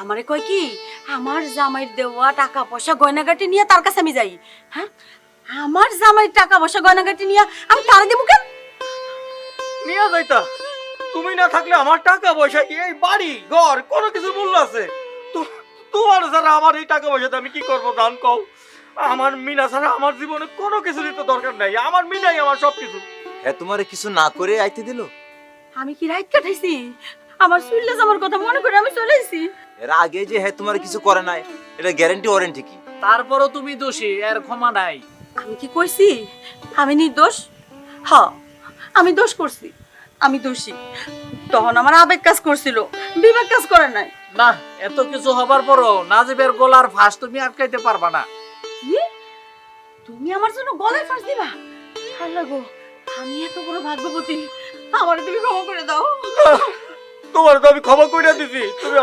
আমারে কয় কি আমার জামাইয়ের দেওয়া টাকা পয়সা গয়নাগাটি নিয়ে তার কাছে আমি যাই। হ্যাঁ, আমার জামাইয়ের টাকা পয়সা গয়নাগাটি নিয়ে আমি তারে দেবো কেন? নিয়ে যাইতা, তুমি না থাকলে আমার টাকা পয়সা এই বাড়ি ঘর কোনো কিছুর মূল্য আছে? তোমার ছাড়া আমার এই টাকা পয়সাতে আমি কি করবো জান কও? আমার মিনা ছাড়া আমার জীবনে কোনো কিছুরই তো দরকার নাই। আমার মিনাই আমার সবকিছু। হ্যাঁ, তোমারে কিছু না করে আইতে দিল? আমি কি রাইত কাটাইছি? আমার চুইল্লা যাবার কথা মনে করে আমি চলে আইছি। এর আগে যে হ্যাঁ তোমার কিছু করে নাই, এটা গ্যারান্টি ওয়ারেন্টি কি? তারপরও তুমি দোষী, এর ক্ষমা নাই। আমি কি কইছি আমি নির্দোষ? হ্যাঁ, আমি দোষ করছি, আমি দোষী। তখন আমার আবেগ কাজ করছিল, বিবেক কাজ করে নাই। না, এত কিছু হবার পরও নাজিবের গলার ফাঁস তুমি আটকাইতে পারবা না। কি? তুমি আমার জন্য গলায় ফাঁস দিবা? আল্লাহ গো, আমি এত বড় ভাগ্যবতী, আমারে তুমি ক্ষমা করে দাও। তোমার তো আমি ক্ষমা করে দিছি, তুমি